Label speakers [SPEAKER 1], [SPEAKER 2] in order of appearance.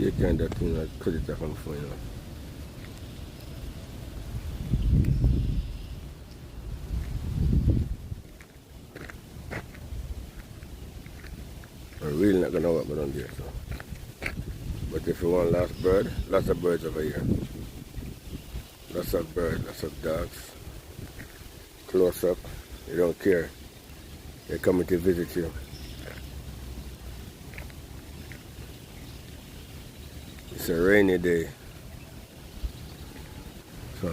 [SPEAKER 1] you can't that thing like cut it off on the phone, you know. I'm really not gonna work around there, so. But if you want last bird, lots of birds over here. Lots of birds, lots of dogs. Close up. You don't care. They're coming to visit you. It's a rainy day. So